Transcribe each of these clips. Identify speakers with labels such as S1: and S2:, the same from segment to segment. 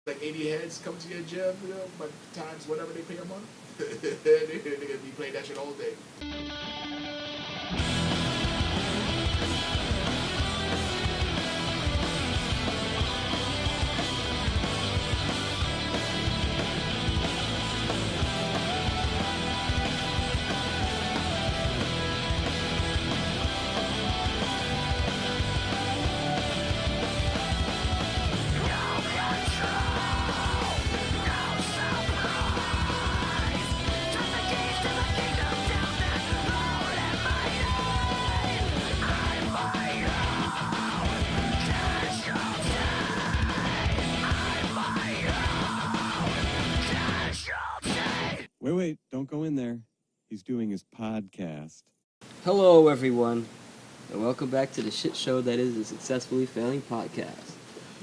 S1: like 80 heads coming to your gym, but times whatever they pay a month, they're gonna be playing that shit all day.
S2: Wait, don't go in there. He's doing his podcast.
S3: Hello, everyone, and welcome back to the shit show that is a successfully failing podcast.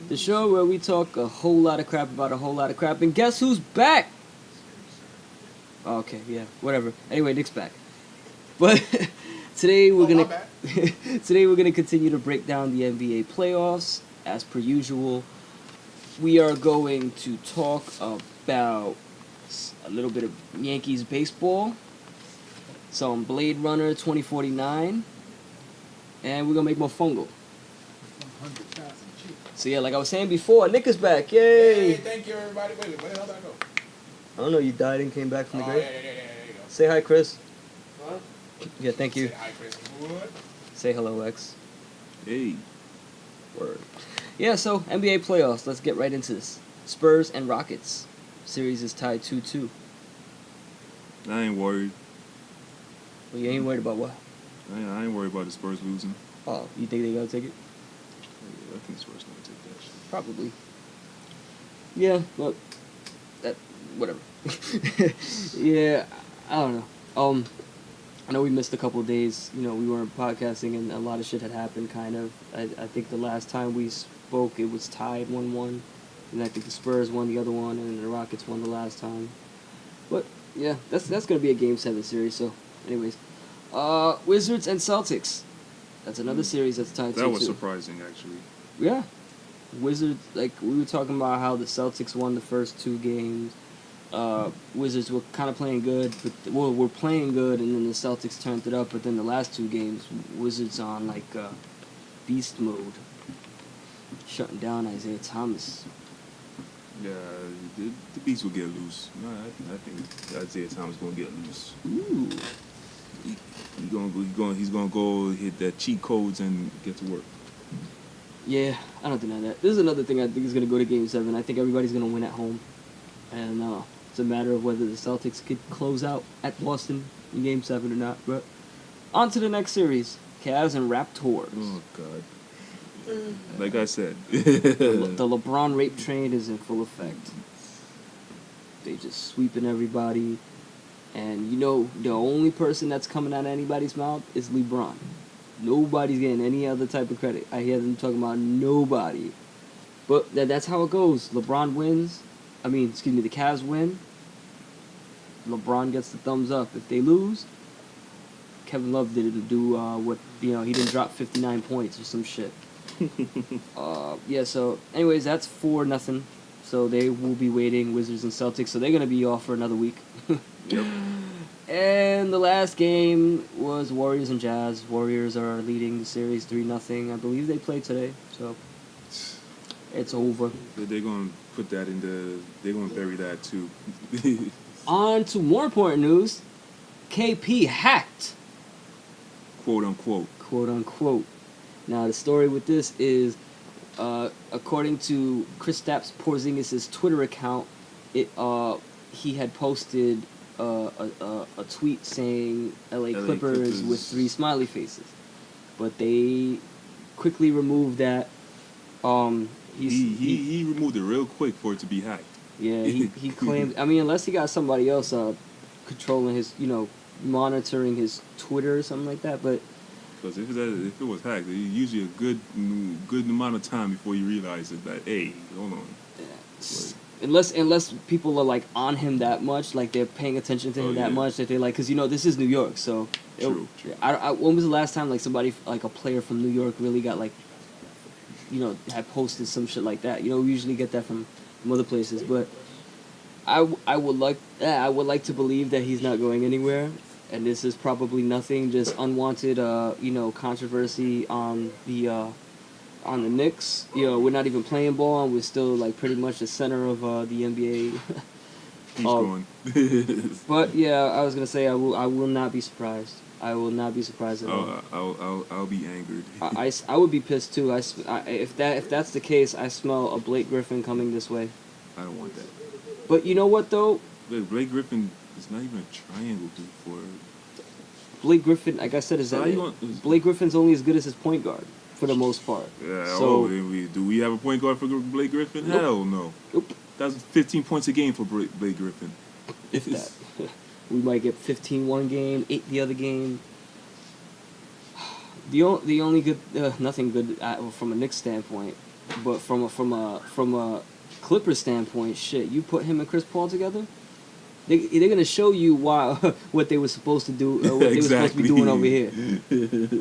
S3: The show where we talk a whole lot of crap about a whole lot of crap, and guess who's back? Oh, okay, yeah, whatever. Anyway, Nick's back. But today we're gonna continue to break down the NBA playoffs as per usual. We are going to talk about a little bit of Yankees baseball, some Blade Runner 2049, and we're gonna make more fungal. So yeah, like I was saying before, Nick is back. Yay!
S1: Hey, thank you, everybody. Wait, where the hell did I go?
S3: I don't know, you died and came back from the grave?
S1: Yeah, there you go.
S3: Say hi, Chris.
S1: What?
S3: Yeah, thank you.
S1: Say hi, Chris Wood.
S3: Say hello, X.
S2: Hey.
S3: Word. Yeah, so NBA playoffs. Let's get right into this. Spurs and Rockets. Series is tied 2-2.
S2: I ain't worried.
S3: Well, you ain't worried about what?
S2: I ain't worried about the Spurs losing.
S3: Oh, you think they gotta take it?
S2: I think the Spurs gonna take that shit.
S3: Probably. Yeah, well, that whatever. Yeah, I don't know. I know we missed a couple of days. You know, we weren't podcasting, and a lot of shit had happened. Kind of. I think the last time we spoke, it was tied 1-1, and I think the Spurs won the other one, and the Rockets won the last time. But yeah, that's gonna be a Game 7 series. So, anyways, Wizards and Celtics. That's another series that's tied 2-2.
S2: That was surprising, actually.
S3: Yeah. Wizards, like, we were talking about how the Celtics won the first 2 games. Wizards were kind of playing good, we're playing good, and then the Celtics turned it up. But then the last 2 games, Wizards on, like, beast mode. Shutting down Isaiah Thomas.
S2: Yeah, the Beats will get loose. No, I think Isaiah Thomas gonna get loose.
S3: Ooh.
S2: He's gonna go hit that cheat codes and get to work.
S3: Yeah, I don't deny that. This is another thing I think is going to go to Game 7. I think everybody's going to win at home. And it's a matter of whether the Celtics could close out at Boston in Game 7 or not. But on to the next series. Cavs and Raptors.
S2: Oh, God. Like I said.
S3: The LeBron rape train is in full effect. They just sweeping everybody. And, you know, the only person that's coming out of anybody's mouth is LeBron. Nobody's getting any other type of credit. I hear them talking about nobody. But that's how it goes. LeBron wins. The Cavs win. LeBron gets the thumbs up. If they lose, Kevin Love didn't do he didn't drop 59 points or some shit. Yeah, so anyways, that's 4-0. So they will be waiting, Wizards and Celtics. So they're going to be off for another week.
S2: Yep.
S3: And the last game was Warriors and Jazz. Warriors are leading the series 3-0. I believe they played today, so it's over.
S2: They're gonna put that they're gonna bury that too.
S3: On to more important news. KP hacked.
S2: Quote unquote.
S3: Quote unquote. Now the story with this is, according to Kristaps Porzingis' Twitter account, he had posted a tweet saying LA Clippers with 3 smiley faces, but they quickly removed that.
S2: He removed it real quick for it to be hacked.
S3: Yeah, he claimed. Unless he got somebody else controlling his, monitoring his Twitter or something like that. But
S2: because if it was hacked, it's usually a good amount of time before you realize that hey, hold on.
S3: Yeah. Unless people are like on him that much, like they're paying attention to him that much, that they're like, because this is New York, so.
S2: True.
S3: When was the last time like somebody, like a player from New York, really got like, had posted some shit like that? We usually get that from from other places. But I would like to believe that he's not going anywhere, and this is probably nothing, just unwanted controversy on the Knicks. We're not even playing ball, and we're still like pretty much the center of the NBA.
S2: He's going.
S3: But yeah, I was gonna say I will not be surprised. I will not be surprised at all.
S2: I'll be angered.
S3: I would be pissed too. If that's the case, I smell a Blake Griffin coming this way.
S2: I don't want that.
S3: But you know what though?
S2: Blake Griffin is not even a triangle for.
S3: Blake Griffin, like I said, Blake Griffin's only as good as his point guard for the most part.
S2: Yeah.
S3: So,
S2: do we have a point guard for Blake Griffin?
S3: Nope.
S2: Hell no.
S3: Nope.
S2: That's 15 points a game for Blake Griffin.
S3: If that. We might get 15 one game, 8 the other game. The only good, nothing good from a Knicks standpoint, but from a Clippers standpoint, shit, you put him and Chris Paul together, they're gonna show you what they were supposed to do, what they were supposed to be doing over here.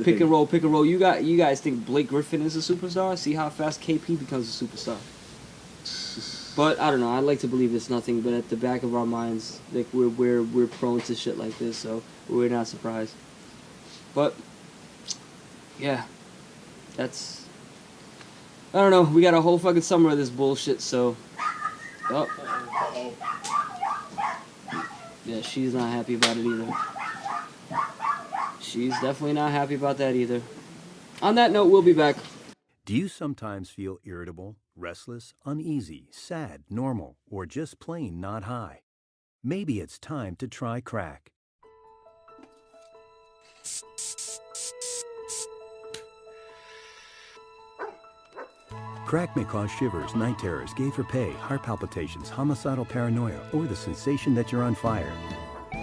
S3: Pick and roll. You guys think Blake Griffin is a superstar? See how fast KP becomes a superstar. But I don't know. I'd like to believe it's nothing, but at the back of our minds, like we're prone to shit like this, so we're not surprised. But yeah, that's, I don't know. We got a whole fucking summer of this bullshit, so. Oh. Yeah, she's not happy about it either. She's definitely not happy about that either. On that note, we'll be back.
S4: Do you sometimes feel irritable, restless, uneasy, sad, normal, or just plain not high? Maybe it's time to try crack. Crack may cause shivers, night terrors, gay for pay, heart palpitations, homicidal paranoia, or the sensation that you're on fire.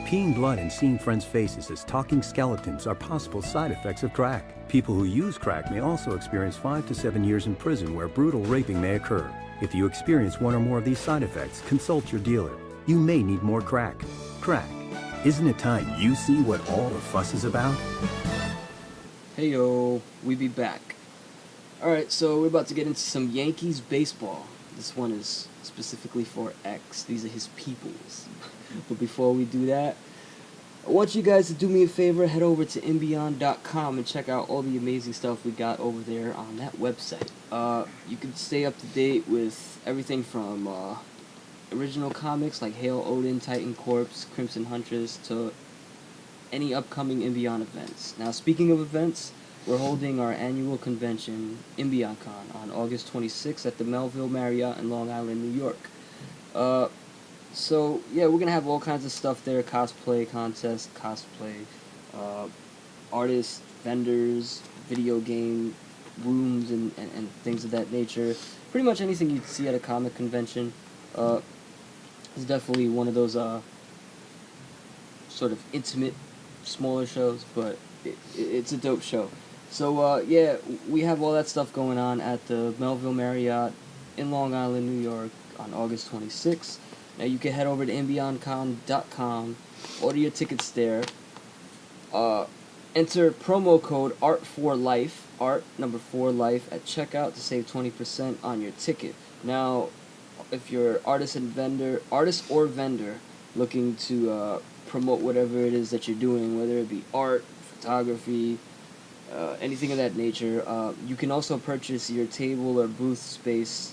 S4: Peeing blood and seeing friends' faces as talking skeletons are possible side effects of crack. People who use crack may also experience 5 to 7 years in prison where brutal raping may occur. If you experience one or more of these side effects, consult your dealer. You may need more crack. Crack. Isn't it time you see what all the fuss is about?
S3: Hey yo, we be back. Alright, so we're about to get into some Yankees baseball. This one is specifically for X. These are his peoples. But before we do that, I want you guys to do me a favor, head over to Inbeyond.com and check out all the amazing stuff we got over there on that website. You can stay up to date with everything from original comics like Hail Odin, Titan Corps, Crimson Huntress, to any upcoming Inbeyond events. Now, speaking of events, we're holding our annual convention, InbeyondCon, on August 26th at the Melville Marriott in Long Island, New York. So, yeah, we're going to have all kinds of stuff there, cosplay contest, artists, vendors, video game rooms, and things of that nature. Pretty much anything you'd see at a comic convention. It's definitely one of those sort of intimate, smaller shows, but it's a dope show. So, yeah, we have all that stuff going on at the Melville Marriott in Long Island, New York on August 26th. Now, you can head over to InbeyondCon.com, order your tickets there, enter promo code ART4LIFE, ART number 4 life, at checkout to save 20% on your ticket. Now, if you're artist or vendor looking to promote whatever it is that you're doing, whether it be art, photography, anything of that nature, you can also purchase your table or booth space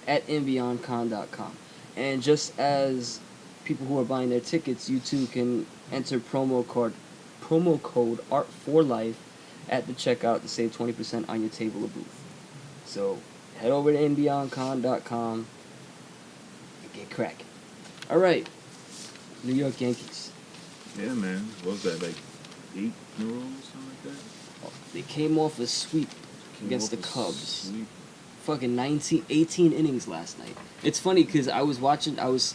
S3: at InbeyondCon.com. And just as people who are buying their tickets, you too can enter promo code ART4LIFE at the checkout to save 20% on your table or booth. So head over to InbeyondCon.com and get cracking. All right, New York Yankees.
S2: Yeah, man. What was that, like 8 in a row or something like that?
S3: They came off a sweep against the Cubs. Fucking 18 innings last night. It's funny because I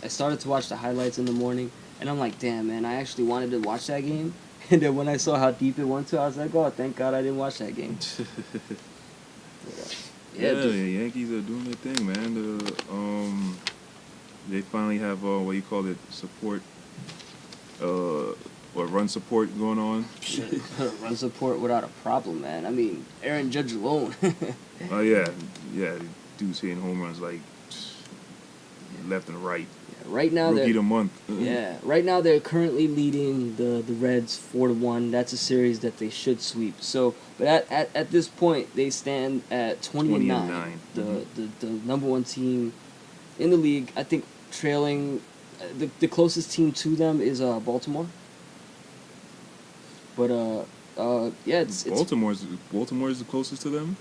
S3: started to watch the highlights in the morning, and I'm like, damn, man, I actually wanted to watch that game. And then when I saw how deep it went to, I was like, oh, thank God I didn't watch that game.
S2: Yeah, the Yankees are doing their thing, man. They finally have what you call it, support, or run support going on.
S3: Run support without a problem, man. I mean, Aaron Judge alone.
S2: Oh yeah, dude's hitting home runs like left and right.
S3: Right now
S2: Rookie of
S3: they're
S2: the month.
S3: yeah. Right now they're currently leading the Reds 4-1. That's a series that they should sweep. So, but at this point they stand at 20-9. The number one team in the league. I think trailing the closest team to them is Baltimore. But yeah, it's
S2: Baltimore's the closest to them.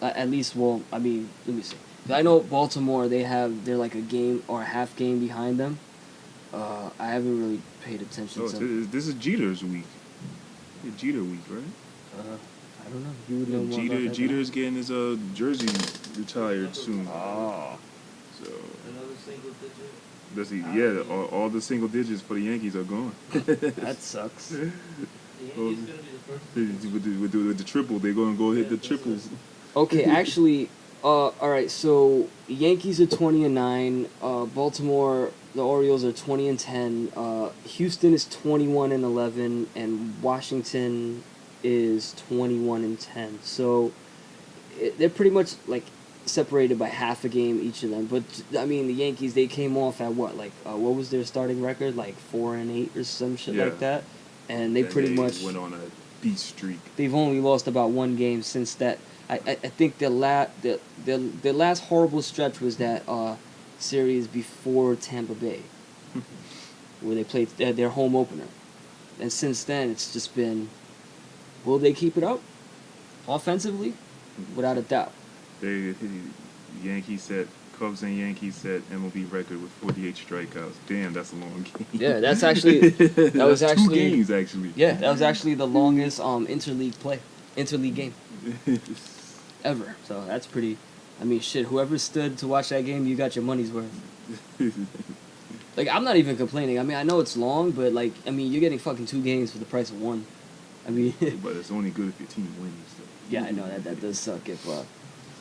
S3: at least. Well, I mean, let me see. I know Baltimore. They're like a game or a half game behind them. I haven't really paid attention to.
S2: This is Jeter's week. Jeter week, right?
S3: I don't know. You would know more about that.
S2: Jeter's getting his jersey retired soon.
S3: Oh.
S2: So
S5: Another single digit.
S2: that's all the single digits for the Yankees are gone.
S3: That sucks.
S5: The Yankees gonna be the first.
S2: with the triple, they're gonna go hit the triples.
S3: Okay, actually, all right. So Yankees are 20-9. Baltimore, the Orioles are 20-10. Houston is 21-11, and Washington is 21-10. So they're pretty much like separated by half a game each of them. But I mean, the Yankees, they came off at what what was their starting record, like 4-8 or some shit like that, and they pretty much
S2: went on a beast streak.
S3: They've only lost about one game since that. I think their last horrible stretch was that series before Tampa Bay, where they played their home opener, and since then it's just been. Will they keep it up? Offensively, without a doubt.
S2: Cubs and Yankees set MLB record with 48 strikeouts. Damn, that's a long game.
S3: Yeah, that's actually that was actually
S2: 2 games actually.
S3: Yeah, that was actually the longest interleague game ever. So that's pretty. I mean, shit. Whoever stood to watch that game, you got your money's worth. Like, I'm not even complaining. I mean, I know it's long, but like, I mean, you're getting fucking 2 games for the price of 1. I mean,
S2: but it's only good if your team wins. So.
S3: Yeah, I know that does suck if.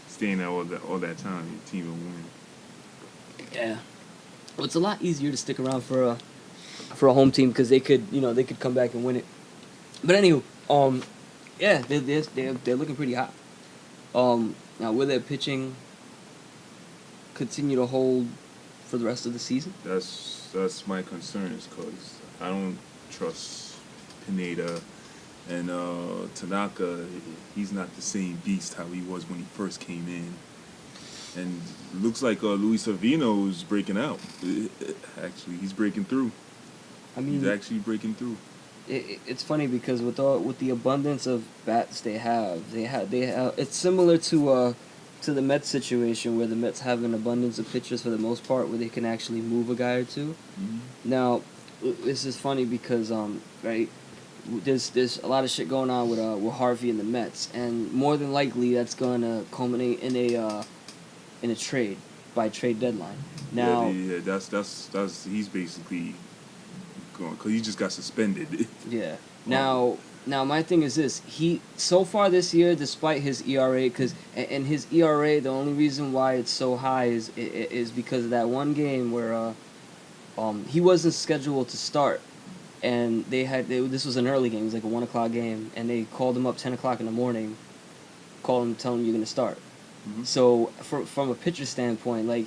S2: Staying there all that time, your team will win.
S3: Yeah, well, it's a lot easier to stick around for a home team because they could come back and win it. But anywho, yeah, they're looking pretty hot. Now will their pitching continue to hold for the rest of the season?
S2: That's my concern, is because I don't trust Pineda. And Tanaka, he's not the same beast how he was when he first came in. And it looks like Luis Avino is breaking out. Actually, he's breaking through.
S3: I mean,
S2: he's actually breaking through.
S3: It's funny because with the abundance of bats they have, it's similar to the Mets situation where the Mets have an abundance of pitchers for the most part where they can actually move a guy or two.
S2: Mm-hmm.
S3: Now, this is funny because right. There's a lot of shit going on with Harvey and the Mets, and more than likely that's gonna culminate in a trade by trade deadline. Now,
S2: that's he's basically going because he just got suspended.
S3: Yeah. Now my thing is this: he so far this year, despite his ERA, and his ERA, the only reason why it's so high is because of that one game where he wasn't scheduled to start. And this was an early game. It was like a 1:00 game, and they called him up 10:00 in the morning, telling him you're gonna start.
S2: Mm-hmm.
S3: So from a pitcher standpoint, like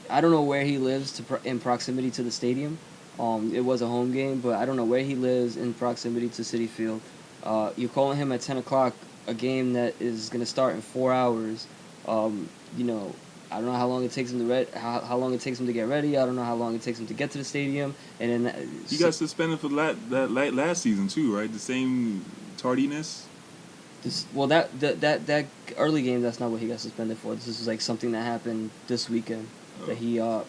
S3: I don't know where he lives in proximity to the stadium. It was a home game, but I don't know where he lives in proximity to Citi Field. You're calling him at 10:00 a game that is gonna start in 4 hours. I don't know how long it takes him to how long it takes him to get ready. I don't know how long it takes him to get to the stadium. And then
S2: he got suspended for that last season too, right? The same tardiness.
S3: That early game, that's not what he got suspended for. This is like something that happened this weekend.
S2: Oh.
S3: That he I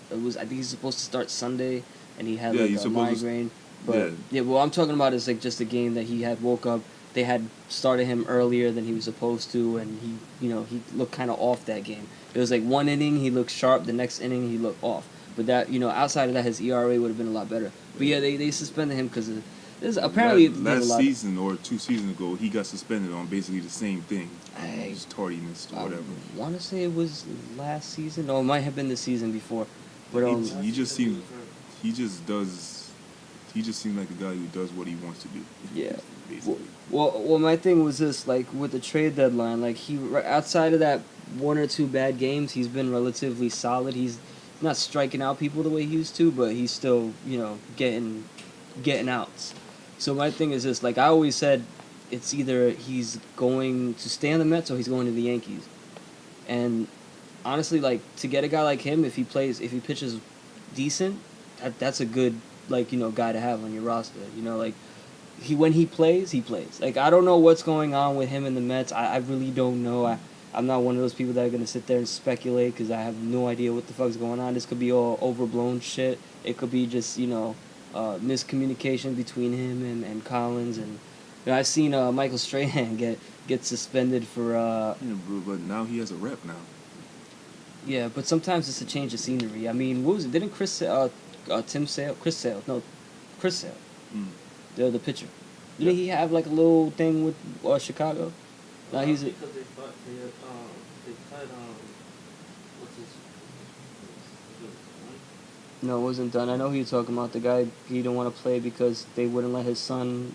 S3: think he's supposed to start Sunday, and he had like a migraine. But what I'm talking about is like just a game that he had woke up. They had started him earlier than he was supposed to, and he looked kind of off that game. It was like one inning he looked sharp, the next inning he looked off. But that outside of that, his ERA would have been a lot better. But yeah, they suspended him because there's apparently
S2: last season or 2 seasons ago he got suspended on basically the same thing, just tardiness or whatever.
S3: I want to say it was last season. No, it might have been the season before. But
S2: he just seems like a guy who does what he wants to do.
S3: Yeah.
S2: Basically.
S3: Well, my thing was this, like, with the trade deadline, like, outside of that 1 or 2 bad games, he's been relatively solid. He's not striking out people the way he used to, but he's still, you know, getting outs. So my thing is this, like I always said, it's either he's going to stay on the Mets or he's going to the Yankees. And honestly, like to get a guy like him, if he pitches decent, that's a good, like, you know, guy to have on your roster. You know, like when he plays. Like I don't know what's going on with him in the Mets. I really don't know. I'm not one of those people that are gonna sit there and speculate because I have no idea what the fuck's going on. This could be all overblown shit. It could be just, you know, miscommunication between him and Collins. And you know, I've seen Michael Strahan get suspended for.
S2: Yeah, but now he has a rep now.
S3: Yeah, but sometimes it's a change of scenery. I mean, what was it? Didn't Chris Sale,
S2: Mm.
S3: the pitcher, didn't he have like a little thing with Chicago? No, he's a,
S5: because they cut what's his
S3: no, it wasn't done. I know who you're talking about. The guy, he didn't want to play because they wouldn't let his son.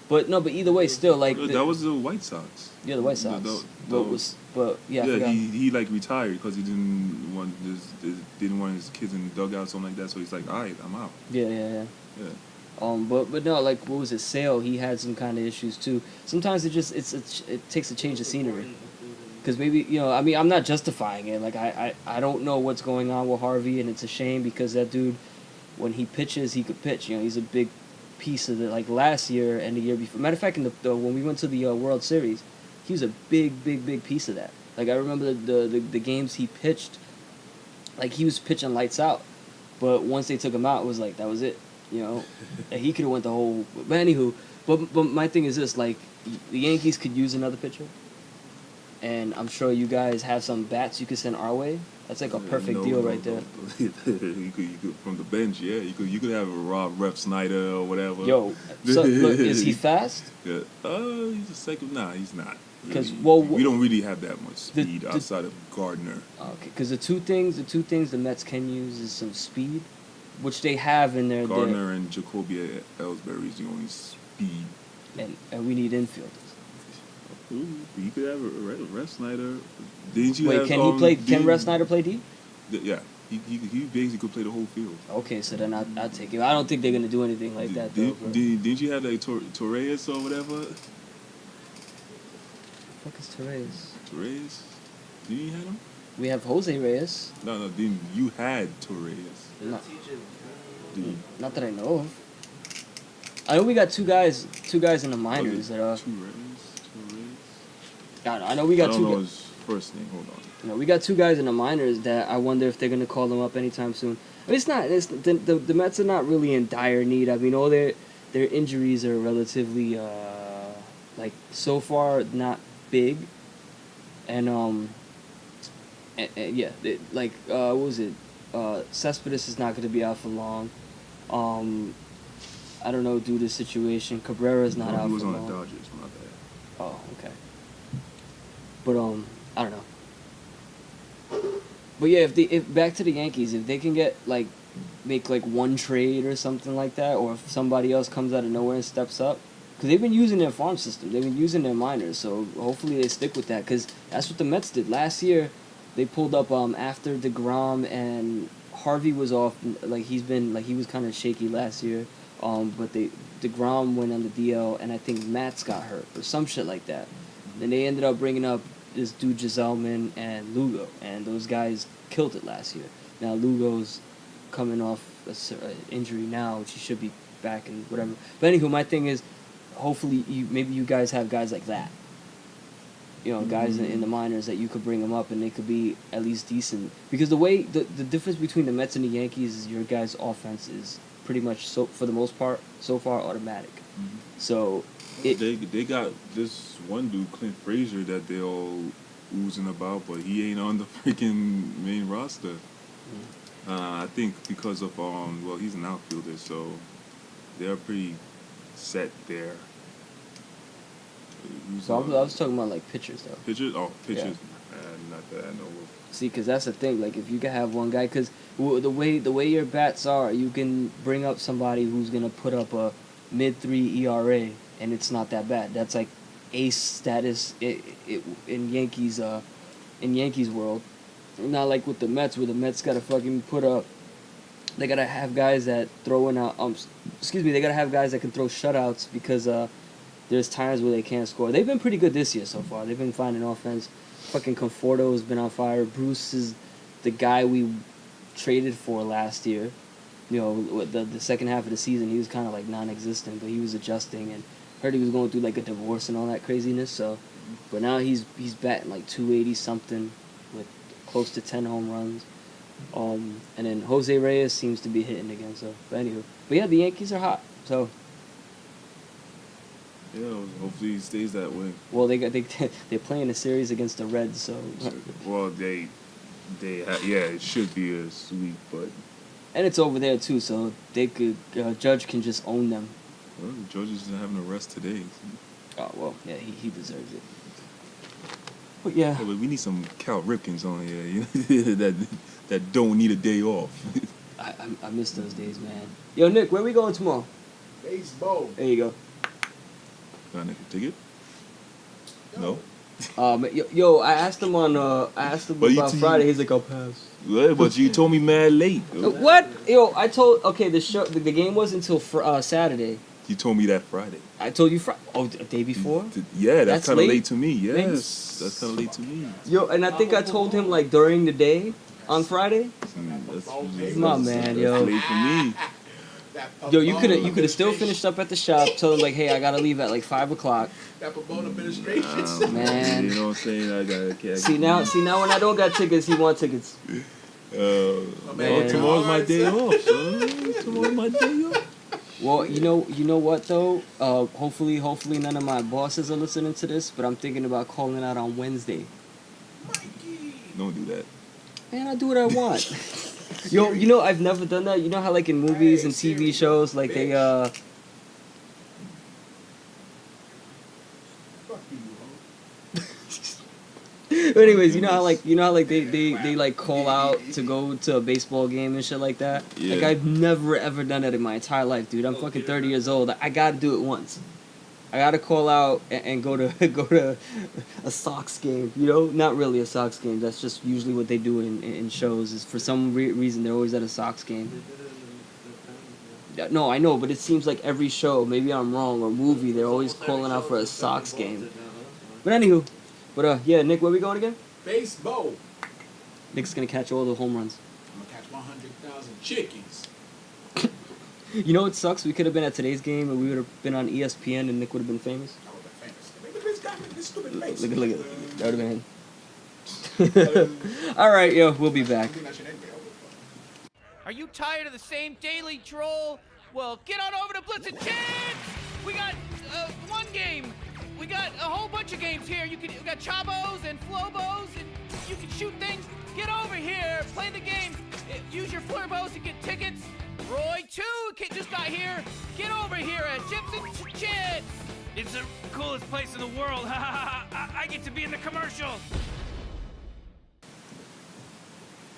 S3: But either way, still like
S2: That was the White Sox.
S3: Yeah, the White Sox. But I
S2: Yeah,
S3: forgot.
S2: he like retired because he didn't want his kids in the dugout, something like that. So he's like, all right, I'm out.
S3: Yeah.
S2: Yeah.
S3: But no, like what was it? Sale, he had some kind of issues too. Sometimes it takes a change of scenery. Because maybe, you know, I mean, I'm not justifying it. Like I don't know what's going on with Harvey, and it's a shame because that dude, when he pitches, he could pitch. You know, he's a big piece of it. Like last year and the year before. Matter of fact, when we went to the World Series, he was a big piece of that. Like I remember the games he pitched, like he was pitching lights out, but once they took him out, it was like that was it. You know, and he could have went the whole. But anywho, but my thing is this: like the Yankees could use another pitcher, and I'm sure you guys have some bats you could send our way. That's like a perfect deal right there.
S2: you could from the bench, yeah. You could have a Rep Snyder or whatever.
S3: Yo, so, look, is he fast?
S2: Yeah. He's a second. Nah, he's not.
S3: Because
S2: Really. We don't really have that much speed outside of Gardner.
S3: Okay, because the two things the Mets can use is some speed, which they have in their
S2: Gardner and Jacoby Ellsbury is the only speed.
S3: and we need infielders.
S2: Ooh, you could have a Rep Snyder. Didn't you
S3: Wait,
S2: have,
S3: can he play? Can Rep Snyder play D?
S2: Yeah, he basically could play the whole field.
S3: Okay, so then I'll take him. I don't think they're gonna do anything like that though.
S2: Didn't you have like Torres or whatever?
S3: What the fuck is Torres?
S2: Torres? Didn't you have him?
S3: We have Jose Reyes.
S2: No, didn't you had Torres?
S3: No,
S2: Dude.
S3: not that I know of. I know we got two guys in the minors that are.
S2: Torres.
S3: I know we got
S2: I
S3: two.
S2: don't know his first name. Hold on.
S3: You know, we got two guys in the minors that I wonder if they're gonna call them up anytime soon. I mean, it's not. The Mets are not really in dire need. I mean, all their injuries are relatively like so far not big, and yeah, what was it? Cespedes is not gonna be out for long. I don't know due to the situation. Cabrera's not out
S2: He was
S3: for
S2: on
S3: long.
S2: the Dodgers. My bad.
S3: Oh, okay. But I don't know. But yeah, if back to the Yankees, if they can make like one trade or something like that, or if somebody else comes out of nowhere and steps up, because they've been using their farm system, they've been using their minors, so hopefully they stick with that. Because that's what the Mets did last year. They pulled up after DeGrom and Harvey was off. Like he was kind of shaky last year. But DeGrom went on the DL, and I think Matz got hurt or some shit like that. Then they ended up bringing up this dude Giselman and Lugo, and those guys killed it last year. Now Lugo's coming off an injury now, which he should be back and whatever. But anywho, my thing is, hopefully maybe you guys have guys like that. You know, guys in the minors that you could bring them up and they could be at least decent. Because the difference between the Mets and the Yankees is your guys' offense is pretty much for the most part so far automatic.
S2: Mm-hmm.
S3: So
S2: they got this one dude, Clint Frazier, that they all oozing about, but he ain't on the freaking main roster.
S3: Mm-hmm.
S2: I think because of he's an outfielder, so they're pretty set there.
S3: I was talking about like pitchers though.
S2: Pitchers? Oh, pitchers.
S3: Yeah.
S2: Not that I know of.
S3: See, because that's the thing. Like, if you can have one guy, because the way your bats are, you can bring up somebody who's gonna put up a mid-3 ERA, and it's not that bad. That's like ace status in Yankees world. Not like with the Mets, where the Mets gotta fucking put up. They gotta have guys that throwing out. They gotta have guys that can throw shutouts because there's times where they can't score. They've been pretty good this year so far. They've been finding offense. Fucking Conforto has been on fire. Bruce is the guy we traded for last year. You know, the second half of the season, he was kind of like non-existent, but he was adjusting, and heard he was going through like a divorce and all that craziness. So, but now he's batting like 280 something with close to 10 home runs. And then Jose Reyes seems to be hitting again. So, but anywho, but yeah, the Yankees are hot. So.
S2: Yeah, hopefully he stays that way.
S3: Well, they're playing a series against the Reds, so.
S2: Well, it should be a sweep, but.
S3: And it's over there too, so they could Judge can just own them.
S2: Well, George is having a rest today.
S3: Oh well, yeah, he deserves it. But yeah.
S2: But we need some Cal Ripkins on here, you know, that don't need a day off.
S3: I miss those days, man. Yo, Nick, where we going tomorrow?
S1: Baseball.
S3: There you go.
S2: Got a ticket? No.
S3: Yo, I asked him about Friday. He's like, I'll pass.
S2: Yeah, but you told me mad late.
S3: What? Yo, the game was until Saturday.
S2: You told me that Friday.
S3: I told you a day before?
S2: Yeah, that's kind of
S3: late
S2: late to me. Yes,
S3: Thanks.
S2: that's kind of late to me.
S3: Yo, and I think I told him like during the day on Friday. My man, yo.
S2: That's late for me.
S3: Yo, you could have still finished up at the shop. Told him like, hey, I gotta leave at like 5 o'clock.
S1: That promote administration.
S3: Man,
S2: you know what I'm saying? I got.
S3: See now when I don't got tickets, he want tickets.
S2: Man, tomorrow's my day off, son. Tomorrow's my day off.
S3: Well, you know what though? Hopefully none of my bosses are listening to this, but I'm thinking about calling out on Wednesday.
S2: Don't do that.
S3: Man, I do what I want. Yo, you know I've never done that. You know how like in movies and TV shows, like they Anyways, you know how like they like call out to go to a baseball game and shit like that.
S2: Yeah.
S3: Like I've never ever done that in my entire life, dude. I'm fucking 30 years old. I gotta do it once. I gotta call out and go to a Sox game. You know, not really a Sox game. That's just usually what they do in shows. Is for some reason they're always at a Sox game. No, I know, but it seems like every show, maybe I'm wrong, or movie, they're always calling out for a Sox game. But anywho, yeah, Nick, where we going again?
S1: Baseball.
S3: Nick's gonna catch all the home runs.
S1: I'm gonna catch 100,000 chickies.
S3: You know what sucks? We could have been at today's game and we would have been on ESPN and Nick would have been famous.
S1: I would have been famous. Look at this guy with this stupid face.
S3: Look at it. That would have been him. Alright, yo, we'll be back.
S6: Are you tired of the same daily troll? Well, get on over to Blitz and Chance! We got one game. We got a whole bunch of games here. We got Chabos and Flobos, and you can shoot things. Get over here, play the game. Use your Flurbos to get tickets. Roy, too, just got here. Get over here at Chips and Chits.
S7: It's the coolest place in the world. I get to be in the commercial.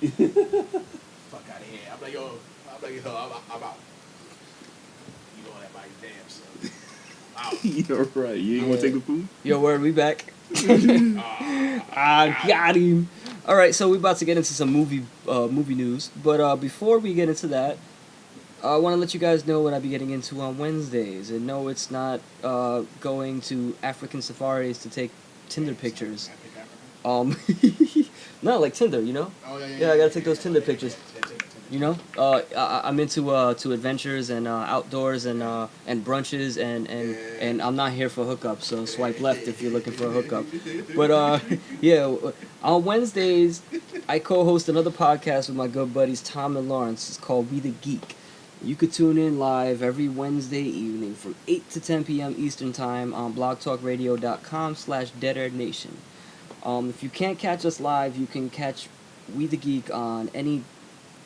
S1: Fuck out of here. I'm like, yo, I'm out. You going at my damn self. Out.
S2: You're right. You ain't gonna take the food?
S3: Yo, word, we back. I got him. Alright, so we're about to get into some movie news. But before we get into that, I want to let you guys know what I'll be getting into on Wednesdays. And no, it's not going to African safaris to take Tinder pictures. Not like Tinder, you know?
S1: Oh,
S3: Yeah, I gotta take those Tinder pictures. You know, I'm into to adventures and outdoors and brunches and I'm not here for hookups, so swipe left if you're looking for a hookup. But yeah, on Wednesdays I co-host another podcast with my good buddies Tom and Lawrence. It's called We the Geek. You could tune in live every Wednesday evening from 8 to 10 p.m. Eastern Time on blogtalkradio.com/deadairnation. If you can't catch us live, you can catch We the Geek on any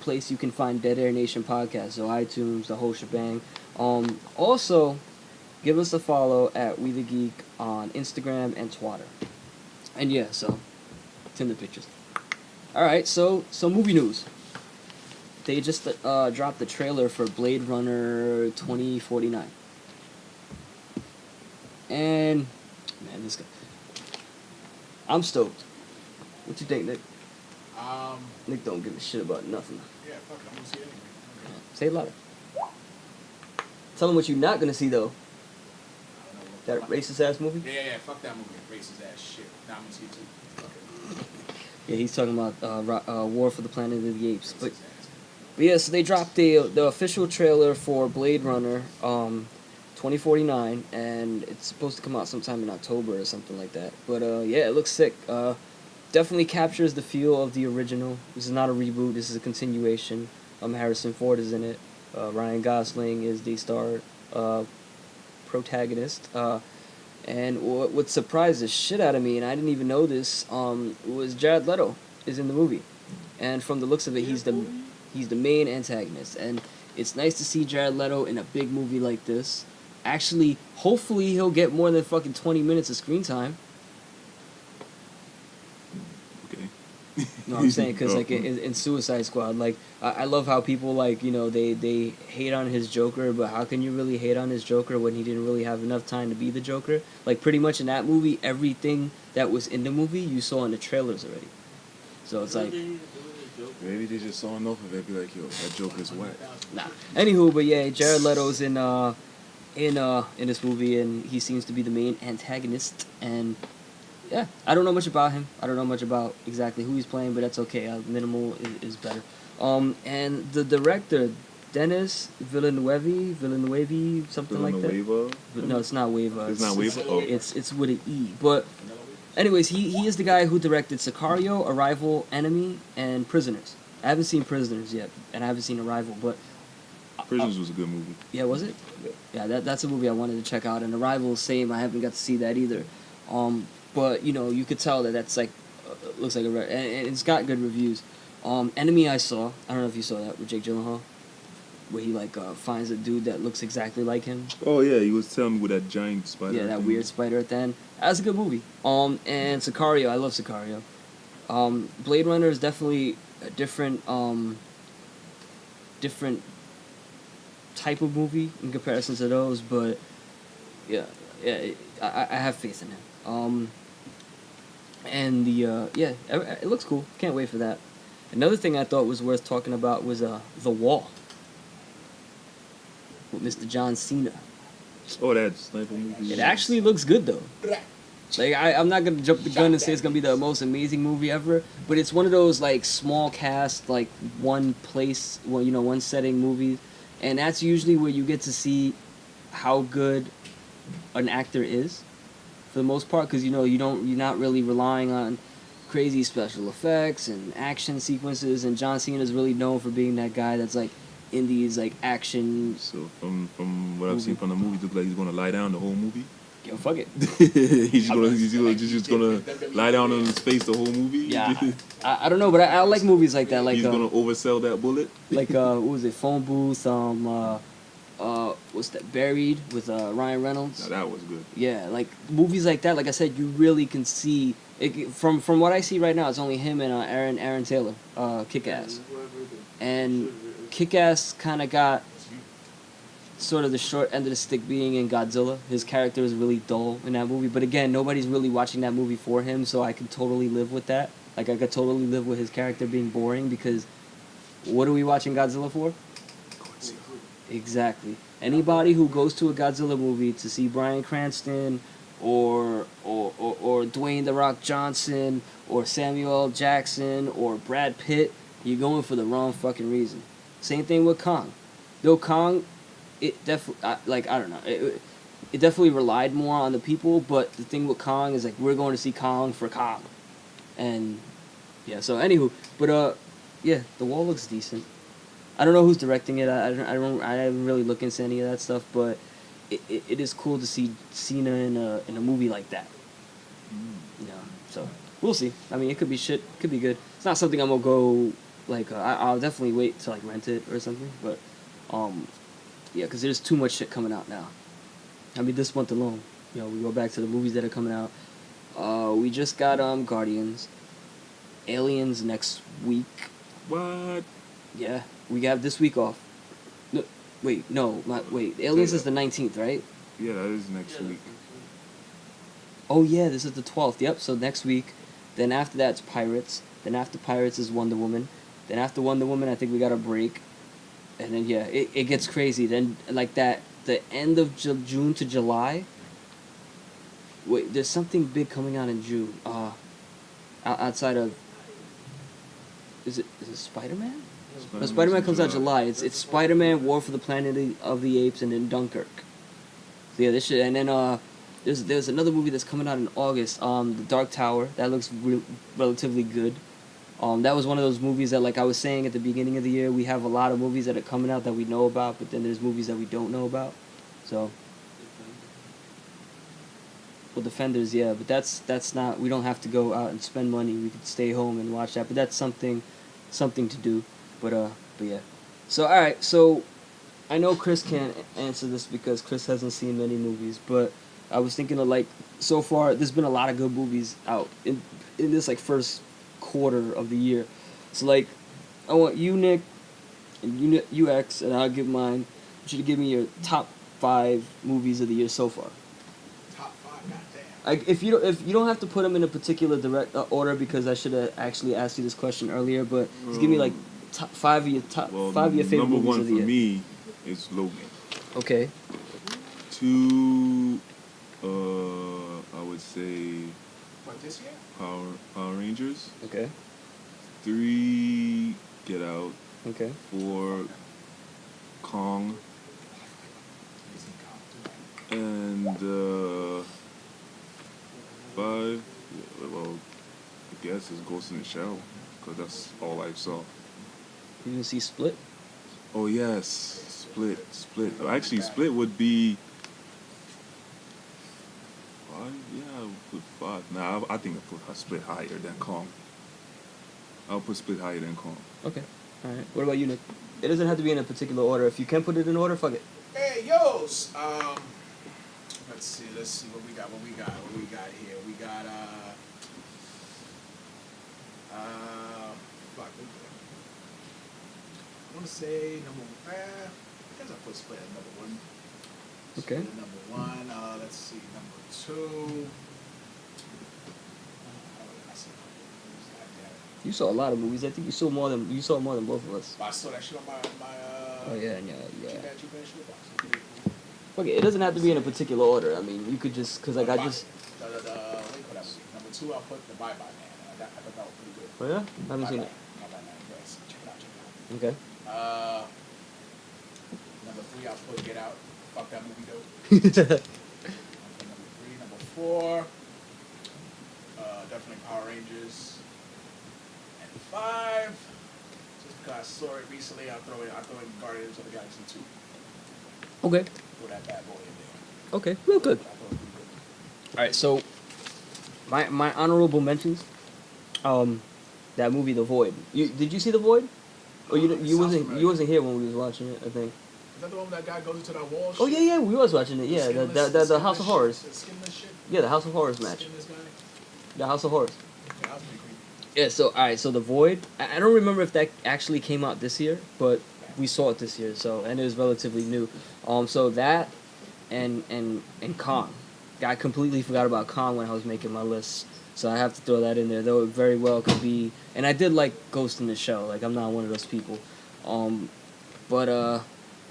S3: place you can find Dead Air Nation podcast, so iTunes, the whole shebang. Also, give us a follow at We the Geek on Instagram and Twitter. And yeah, so Tinder pictures. Alright, so movie news. They just dropped the trailer for Blade Runner 2049. And man, this guy, I'm stoked. What you think, Nick? Nick don't give a shit about nothing.
S1: Yeah, fuck it. I'm gonna see it anyway. Okay.
S3: Say it louder. Tell him what you're not gonna see though.
S1: I don't know.
S3: That racist ass movie.
S1: Yeah. Fuck that movie. Racist ass shit. Nah, I'm gonna see it too. Fuck it.
S3: Yeah, he's talking about War for the Planet of the Apes. But
S1: Racist ass.
S3: yeah, so they dropped the official trailer for Blade Runner 2049, and it's supposed to come out sometime in October or something like that. But yeah, it looks sick. Definitely captures the feel of the original. This is not a reboot. This is a continuation. Harrison Ford is in it. Ryan Gosling is the star protagonist. And what surprised the shit out of me, and I didn't even know this, was Jared Leto is in the movie, and from the looks of it, he's the main antagonist, and it's nice to see Jared Leto in a big movie like this. Actually, hopefully he'll get more than fucking 20 minutes of screen time.
S2: Okay.
S3: No, I'm saying because like in Suicide Squad, like I love how people like they hate on his Joker, but how can you really hate on his Joker when he didn't really have enough time to be the Joker? Like pretty much in that movie, everything that was in the movie you saw in the trailers already. So it's like
S2: Maybe they just saw enough of it, be like, yo, that Joker's whack.
S3: nah. Anywho, but yeah, Jared Leto's in this movie, and he seems to be the main antagonist. And yeah, I don't know much about him. I don't know much about exactly who he's playing, but that's okay. Minimal is better. And the director, Denis Villeneuve, something like that. No, it's not Wava.
S2: It's not Wava? Oh.
S3: It's with an E. But anyways, he is the guy who directed Sicario, Arrival, Enemy, and Prisoners. I haven't seen Prisoners yet, and I haven't seen Arrival, but
S2: Prisoners was a good movie.
S3: yeah, was it? Yeah, that's a movie I wanted to check out. And Arrival, same. I haven't got to see that either. But you could tell that's like looks like and it's got good reviews. Enemy I saw. I don't know if you saw that with Jake Gyllenhaal, where he like finds a dude that looks exactly like him.
S2: Oh yeah, he was telling me with that giant spider.
S3: Yeah, that weird spider at the end. That's a good movie. And Sicario, I love Sicario. Blade Runner is definitely a different type of movie in comparison to those, but yeah, I have faith in him. And it looks cool. Can't wait for that. Another thing I thought was worth talking about was The Wall with Mr. John Cena.
S2: Oh, that sniper movie.
S3: It actually looks good though. Like I'm not gonna jump the gun and say it's gonna be the most amazing movie ever, but it's one of those like small cast, like one setting movies, and that's usually where you get to see how good an actor is, for the most part, because you're not really relying on crazy special effects and action sequences, and John Cena is really known for being that guy that's like in these like action.
S2: So from what I've seen from the movie, it looks like he's gonna lie down the whole movie.
S3: Yo, fuck it.
S2: he's just gonna lie down on his face the whole movie.
S3: Yeah, I don't know, but I like movies like that. Like
S2: he's gonna oversell that bullet.
S3: Like what was it? Phone Booth. What's that? Buried with Ryan Reynolds.
S2: Now that was good.
S3: Yeah, like movies like that. Like I said, you really can see it, from what I see right now. It's only him and Aaron Taylor, Kick-Ass, and Kick-Ass kind of got sort of the short end of the stick being in Godzilla. His character is really dull in that movie, but again, nobody's really watching that movie for him, so I could totally live with that. Like I could totally live with his character being boring, because what are we watching Godzilla for? Exactly. Anybody who goes to a Godzilla movie to see Bryan Cranston or Dwayne The Rock Johnson or Samuel L. Jackson or Brad Pitt, you're going for the wrong fucking reason. Same thing with Kong. Though Kong, it definitely, I don't know, it definitely relied more on the people, but the thing with Kong is like we're going to see Kong for Kong. And yeah, so anywho, but yeah, The Wall looks decent. I don't know who's directing it. I haven't really looked into any of that stuff, but it is cool to see Cena in a movie like that. Yeah, so we'll see. I mean, it could be shit. It could be good. It's not something I'm gonna go like. I'll definitely wait to like rent it or something. But yeah, because there's too much shit coming out now. I mean, this month alone, we go back to the movies that are coming out. We just got Guardians, Aliens next week.
S2: What?
S3: Yeah, we have this week off. No, wait, Aliens is the 19th, right?
S2: Yeah, that is next week.
S3: Oh yeah, this is the 12th. Yep, so next week. Then after that, it's Pirates. Then after Pirates is Wonder Woman. Then after Wonder Woman, I think we got a break. And then, yeah, it gets crazy. Then, like that, the end of June to July. Wait, there's something big coming out in June. Outside of... Is it Spider-Man? No, Spider-Man comes out July. It's Spider-Man, War for the Planet of the Apes, and then Dunkirk. So yeah, this shit. And then there's another movie that's coming out in August. The Dark Tower. That looks relatively good. That was one of those movies that, like I was saying at the beginning of the year, we have a lot of movies that are coming out that we know about, but then there's movies that we don't know about. So, well, Defenders, yeah, but that's not. We don't have to go out and spend money. We could stay home and watch that. But that's something to do. But yeah. So all right, so I know Chris can't answer this because Chris hasn't seen many movies, but I was thinking of, like, so far there's been a lot of good movies out in this, like, first quarter of the year. So, like, I want you, Nick, and you X, and I'll give mine. I want you to give me your top 5 movies of the year so far.
S1: Top 5, goddamn.
S3: Like, if you don't have to put them in a particular direct order, because I should have actually asked you this question earlier, but just give me, like, top 5 of your favorite movies of the year.
S2: Number 1 for me is Logan.
S3: Okay.
S2: 2, I would say
S1: What, this year?
S2: Power Rangers.
S3: Okay.
S2: 3, Get Out.
S3: Okay.
S2: 4, Kong. And 5, well, I guess is Ghost in the Shell, because that's all I saw.
S3: You didn't see Split?
S2: Oh yes, Split. Actually, Split would be 5. Yeah, I would put 5. Nah, I think I put Split higher than Kong. I'll put Split higher than Kong.
S3: Okay. All right. What about you, Nick? It doesn't have to be in a particular order. If you can put it in order, fuck it.
S1: Hey, yos. Let's see what we got here. We got fuck. I want to say number. I guess I put Split at number 1.
S3: Okay.
S1: Split at number 1. Let's see, number 2.
S3: You saw a lot of movies. I think you saw more than both of us.
S1: I saw that shit on my
S3: Oh yeah.
S1: shoebox.
S3: Fuck it. It doesn't have to be in a particular order. I mean, you could just, cause like I just.
S1: What do you call that movie? Number 2, I'll put the Bye Bye Man. I thought that was pretty good.
S3: Oh yeah, I haven't seen it.
S1: Bye Bye Man. Yes, check it out.
S3: Okay.
S1: Number 3, I'll put Get Out. Fuck that movie though. Number 3, number 4, definitely Power Rangers. And 5, just because I saw it recently, I'll throw in Guardians of the Galaxy 2.
S3: Okay.
S1: Throw that bad boy in there.
S3: Okay. Real good.
S1: I thought it was pretty good.
S3: All right. So, my honorable mentions. That movie, The Void. Did you see The Void? Or you wasn't here when we was watching it, I think.
S1: Is that the one that guy goes into that wall?
S3: Oh yeah, we was watching it. Yeah, the House of Horrors.
S1: The skinless shit?
S3: Yeah, the House of Horrors match.
S1: Skinless guy?
S3: The House of Horrors.
S1: Yeah, that was pretty creepy.
S3: Yeah. So all right. So The Void. I don't remember if that actually came out this year, but we saw it this year. So, and it was relatively new. So that and Kong. I completely forgot about Kong when I was making my list. So I have to throw that in there, though it very well could be. And I did like Ghost in the Shell. Like, I'm not one of those people. But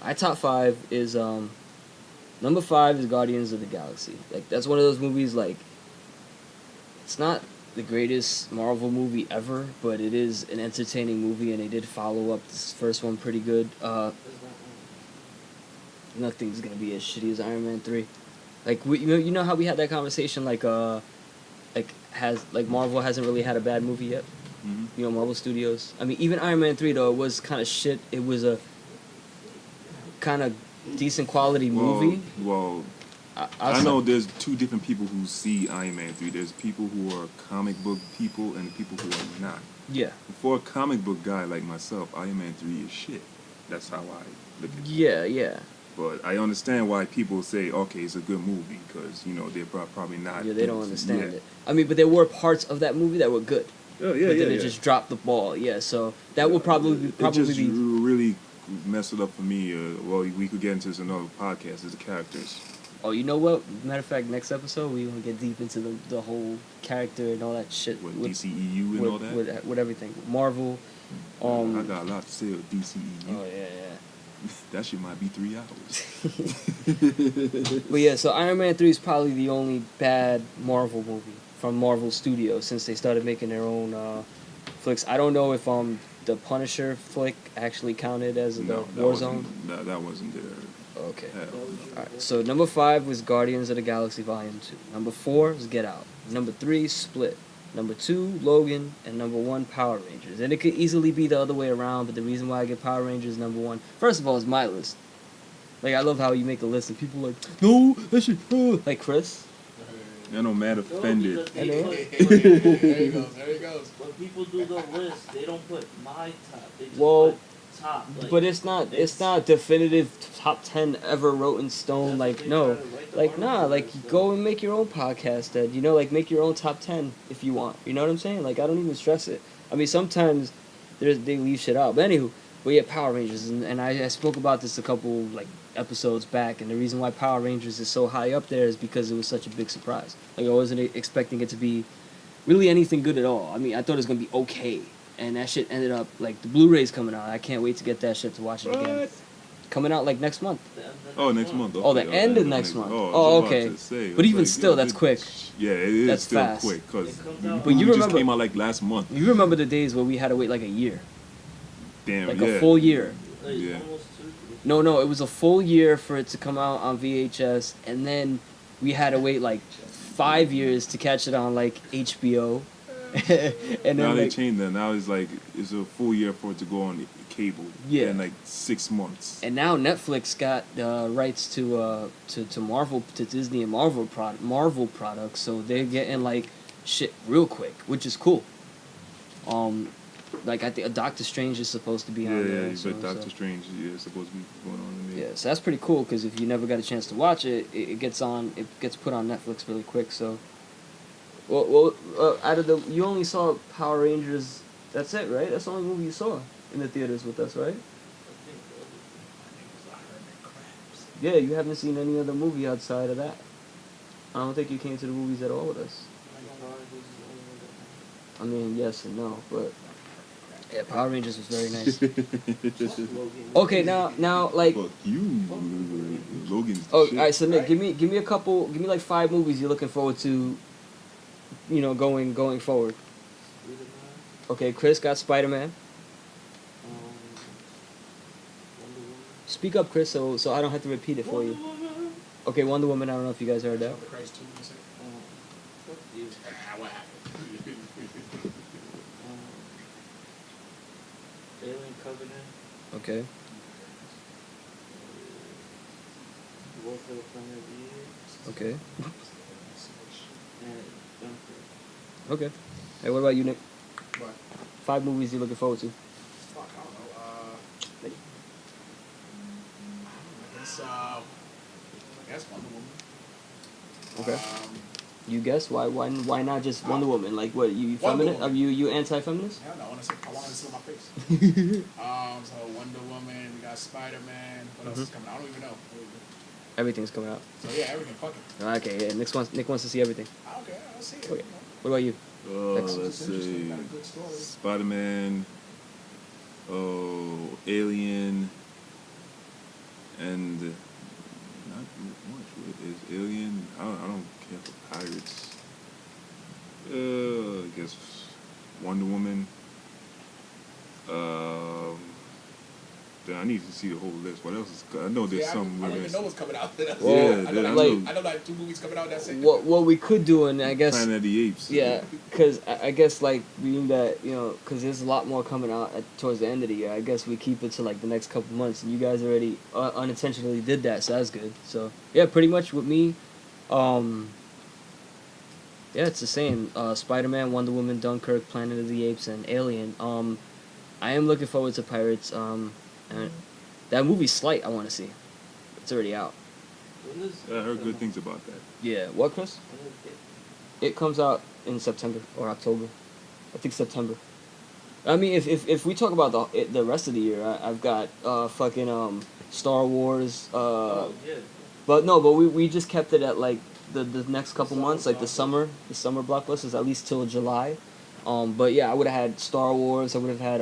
S3: my top 5 is number 5 is Guardians of the Galaxy. Like, that's one of those movies. Like, it's not the greatest Marvel movie ever, but it is an entertaining movie, and they did follow up this first one pretty good. Nothing's gonna be as shitty as Iron Man 3. Like, you know how we had that conversation, like Marvel hasn't really had a bad movie yet.
S2: Mm-hmm.
S3: You know, Marvel Studios. I mean, even Iron Man 3 though, it was kind of shit. It was a kind of decent quality movie.
S2: Well, I know there's 2 different people who see Iron Man 3. There's people who are comic book people and people who are not.
S3: Yeah.
S2: For a comic book guy like myself, Iron Man 3 is shit. That's how I look at it.
S3: Yeah.
S2: But I understand why people say, okay, it's a good movie, because, you know, they're probably not.
S3: Yeah, they don't understand it. I mean, but there were parts of that movie that were good.
S2: Oh, yeah,
S3: but then it just dropped the ball. Yeah, so that will probably
S2: it just
S3: be
S2: really messed it up for me. Well, we could get into this in another podcast. Is the characters.
S3: Oh, you know what? Matter of fact, next episode we gonna get deep into the whole character and all that shit.
S2: With DCEU and all that.
S3: With everything. Marvel.
S2: I got a lot to say with DCEU.
S3: Oh yeah.
S2: That shit might be 3 hours.
S3: But yeah, so Iron Man 3 is probably the only bad Marvel movie from Marvel Studios since they started making their own flicks. I don't know if the Punisher flick actually counted as the Warzone.
S2: That wasn't there.
S3: Okay.
S2: Hell no.
S3: Alright, so number 5 was Guardians of the Galaxy Volume 2. Number 4 was Get Out. Number 3, Split. Number 2, Logan. And number 1, Power Rangers. And it could easily be the other way around, but the reason why I get Power Rangers number 1, first of all, is my list. Like, I love how you make a list and people are like, no, that should, like Chris.
S2: You're no mad offended.
S5: There he goes.
S1: There he goes.
S5: When people do the list, they don't put my top. They just
S3: Well,
S5: put top. Like,
S3: but it's not definitive top 10 ever wrote in stone. Like, no. Like, nah, like, go and make your own podcast, Ed. You know, like, make your own top 10 if you want. You know what I'm saying? Like, I don't even stress it. I mean, sometimes they leave shit out. But anywho, but yeah, Power Rangers. And I spoke about this a couple, like, episodes back. And the reason why Power Rangers is so high up there is because it was such a big surprise. Like, I wasn't expecting it to be really anything good at all. I mean, I thought it was going to be okay. And that shit ended up, like, the Blu-ray's coming out. I can't wait to get that shit to watch it again.
S2: What?
S3: Coming out, like, next month.
S2: Oh, next month. Okay.
S3: Oh, the end of next month.
S2: I was
S3: Oh,
S2: about
S3: okay.
S2: to say,
S3: But even
S2: like,
S3: still,
S2: yo,
S3: that's quick.
S2: Yeah, it is
S3: That's
S2: still
S3: fast.
S2: quick because
S5: It comes out-
S3: But you
S2: just
S3: remember-
S2: came out like last month.
S3: You remember the days where we had to wait, like, a year?
S2: Damn,
S3: Like,
S2: yeah.
S3: a full year.
S5: Like,
S2: Yeah.
S5: almost 2.
S3: No, it was a full year for it to come out on VHS, and then we had to wait, like, 5 years to catch it on, like, HBO. And then,
S2: Now they
S3: like,
S2: changed that. Now it's like it's a full year for it to go on cable.
S3: Yeah.
S2: In like 6 months.
S3: and now Netflix got rights to Marvel, to Disney and Marvel products, so they're getting like shit real quick, which is cool. Like I think Doctor Strange is supposed to be on there.
S2: Yeah,
S3: so,
S2: but Doctor Strange is supposed to be going on in there.
S3: Yeah, so that's pretty cool because if you never got a chance to watch it, it gets put on Netflix really quick. So, well, out of you only saw Power Rangers. That's it, right? That's the only movie you saw in the theaters with us, right? Yeah, you haven't seen any other movie outside of that. I don't think you came to the movies at all with us. I mean, yes and no, but yeah, Power Rangers was very nice. Okay, now, like,
S2: Fuck you, Logan's the
S3: oh,
S2: shit.
S3: all right. So Nick, give me like 5 movies you're looking forward to. You know, going forward. Okay, Chris got Spider-Man. Speak up, Chris, so I don't have to repeat it for you. Okay, Wonder Woman. I don't know if you guys heard that.
S1: Christ, too, you said? What happened?
S5: Alien Covenant.
S3: Okay.
S5: War for the Planet of the Apes.
S3: Okay.
S5: And Dunkirk.
S3: Okay. Hey, what about you, Nick?
S1: What?
S3: 5 movies you're looking forward to.
S1: Fuck, I don't know. I guess Wonder Woman.
S3: Okay.
S1: Um,
S3: You guess why not just Wonder Woman? Like what? You
S1: Wonder
S3: feminist? Are
S1: Woman.
S3: you anti-feminist?
S1: Hell no, I want to see my face. So Wonder Woman, we got Spider-Man. What else is coming out? I don't even know.
S3: Everything's coming out.
S1: So yeah, everything. Fuck it.
S3: Okay, yeah. Nick wants to see everything.
S1: I don't care. I'll see it.
S3: Okay.
S1: You know.
S3: What about you?
S2: Let's
S1: It's interesting.
S2: see.
S1: Got a good story.
S2: Spider-Man. Oh, Alien. And not much. Is Alien? I don't care for pirates. I guess Wonder Woman. Then I need to see the whole list. What else is? I know there's
S1: Yeah,
S2: some.
S1: I don't even know what's coming out. That's
S3: Well,
S1: it.
S2: yeah,
S1: I know,
S2: I
S1: like,
S2: know.
S1: I know like 2 movies coming out. That's it.
S3: What we could do, and I guess
S2: Planet of the Apes.
S3: yeah, because I guess like being that because there's a lot more coming out towards the end of the year. I guess we keep it to like the next couple months, and you guys already unintentionally did that, so that's good. So yeah, pretty much with me, yeah, it's the same. Spider-Man, Wonder Woman, Dunkirk, Planet of the Apes, and Alien. I am looking forward to Pirates. And that movie Slight, I want to see. It's already out.
S5: When is
S2: I heard good things about that.
S3: Yeah, what, Chris?
S5: when is it?
S3: It comes out in September or October. I think September. I mean, if we talk about the rest of the year, I've got fucking Star Wars.
S5: Oh, yeah.
S3: But no, but we just kept it at like the next couple months, like the summer blockbusters, at least till July. But yeah, I would have had Star Wars. I would have had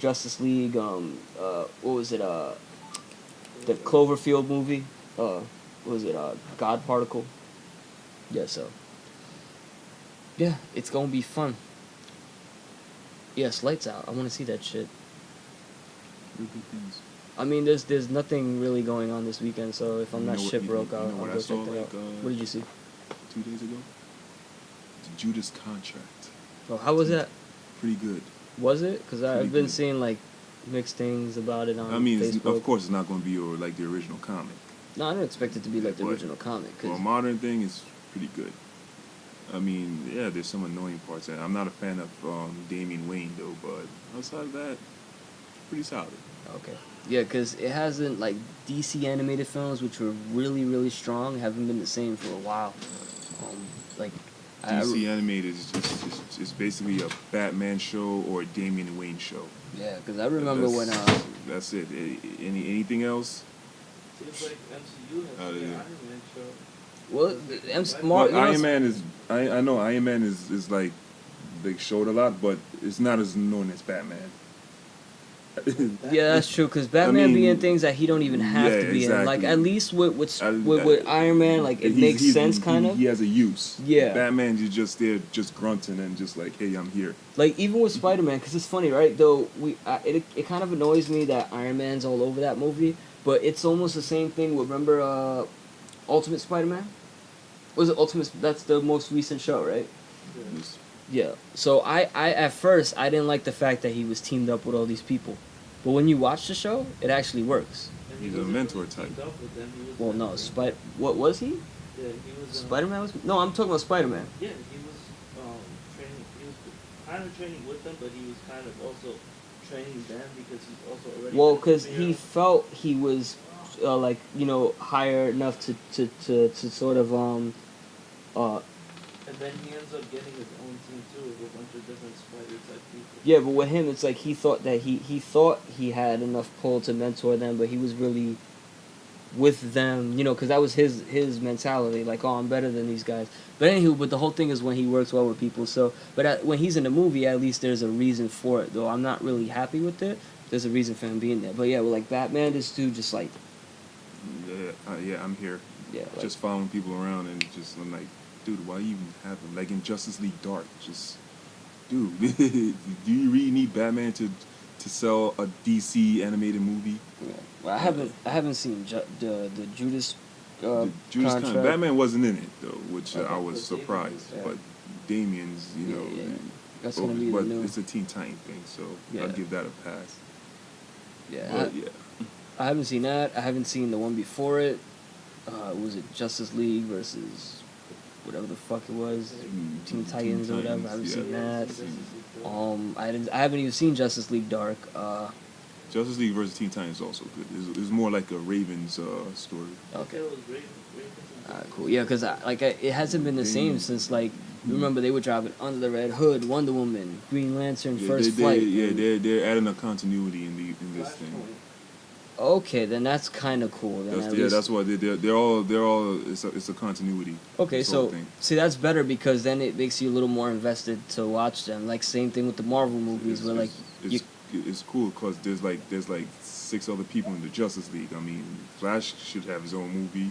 S3: Justice League. What was it? The Cloverfield movie. What was it? God Particle. Yeah. So. Yeah, it's gonna be fun. Yes, Lights Out. I want to see that shit.
S2: Really good things.
S3: I mean, there's nothing really going on this weekend, so if I'm
S2: You
S3: not
S2: know what-
S3: shit
S2: you-
S3: broke,
S2: you know
S3: I'll
S2: what I
S3: go
S2: saw,
S3: check that
S2: like,
S3: out. What did you see?
S2: 2 days ago? The Judas Contract.
S3: Oh, how was that?
S2: Pretty good.
S3: Was it? Because
S2: Pretty
S3: I've been
S2: good.
S3: seeing like mixed things about it on
S2: I mean,
S3: Facebook.
S2: of course, it's not going to be like the original comic.
S3: No, I don't expect it to be like the
S2: But
S3: original comic.
S2: For a
S3: 'Cause
S2: modern thing, it's pretty good. I mean, yeah, there's some annoying parts. And I'm not a fan of Damian Wayne, though, but outside of that, pretty solid.
S3: okay, yeah, because it hasn't like DC animated films, which were really really strong, haven't been the same for a while. Like
S2: DC animated is just it's basically a Batman show or a Damian Wayne show.
S3: yeah, because I remember when
S2: That's it. Anything else?
S5: Seems like MCU has
S2: Yeah.
S5: an Iron Man show.
S3: well,
S2: But Iron Man is I know Iron Man is like they showed a lot, but it's not as known as Batman.
S3: Yeah, that's true. Because Batman be in
S2: mean,
S3: things that he don't even have
S2: yeah,
S3: to be in. Like
S2: exactly.
S3: at least with
S2: I-
S3: Iron Man, like it
S2: He's-
S3: makes
S2: he's-
S3: sense, kind of.
S2: He has a use.
S3: Yeah.
S2: Batman is just there, just grunting and just like, hey, I'm here.
S3: Like even with Spider Man, because it's funny, right? Though it kind of annoys me that Iron Man's all over that movie, but it's almost the same thing with remember Ultimate Spider Man. Was it Ultimate? That's the most recent show, right?
S2: Just-
S3: Yeah. So I at first I didn't like the fact that he was teamed up with all these people, but when you watch the show, it actually works.
S5: And
S2: He's
S5: he
S2: a
S5: wasn't
S2: mentor
S5: really teamed
S2: type.
S5: up with them, he was
S3: Well, no, what was he?
S5: Yeah, he was.
S3: Spider Man was. No, I'm talking about Spider Man.
S5: Yeah, he was training. He was kind of training with them, but he was kind of also training them because he's also already.
S3: Well,
S5: been
S3: because
S5: familiar.
S3: he felt he was like higher enough to sort of
S5: And then he ends up getting his own team too, with a bunch of different spider type people.
S3: yeah, but with him it's like he thought that he thought he had enough pull to mentor them, but he was really with them, because that was his mentality, like, oh, I'm better than these guys. But anywho, but the whole thing is when he works well with people. So, but when he's in the movie, at least there's a reason for it. Though I'm not really happy with it. There's a reason for him being there. But yeah, well, like Batman, this dude just like
S2: Yeah, I'm here.
S3: yeah, like,
S2: Just following people around and just I'm like, dude, why you even have him? Like in Justice League Dark, just dude, do you really need Batman to sell a DC animated movie?
S3: yeah. Well, I haven't seen the Judas.
S2: The Judas
S3: contract.
S2: Contract. Batman wasn't in it though, which
S3: Okay.
S2: I was surprised.
S3: Yeah.
S2: But Damien's,
S3: Yeah, yeah. That's gonna be
S2: but
S3: the new.
S2: it's a Teen Titan thing, so
S3: Yeah.
S2: I'll give that a pass.
S3: Yeah,
S2: But yeah,
S3: I haven't seen that. I haven't seen the one before it. Was it Justice League versus whatever the fuck it was, Teen Titans or whatever? I haven't
S2: yeah.
S3: seen that.
S5: Justice League Dark.
S3: I haven't even seen Justice League Dark.
S2: Justice League versus Teen Titans is also good. It's more like a Ravens story.
S3: Okay.
S5: It was Ravens and
S3: Alright, cool. Yeah, because it hasn't been the same since like remember they were driving Under the Red Hood, Wonder Woman, Green Lantern, First Flight.
S2: They're adding a continuity in this thing.
S5: Flashpoint.
S3: Okay, then that's kind of cool. Then at least.
S2: That's why they're all it's a continuity.
S3: Okay,
S2: this whole
S3: so
S2: thing.
S3: see that's better because then it makes you a little more invested to watch them. Like same thing with the Marvel movies, where like
S2: it's cool because there's like 6 other people in the Justice League. I mean, Flash should have his own movie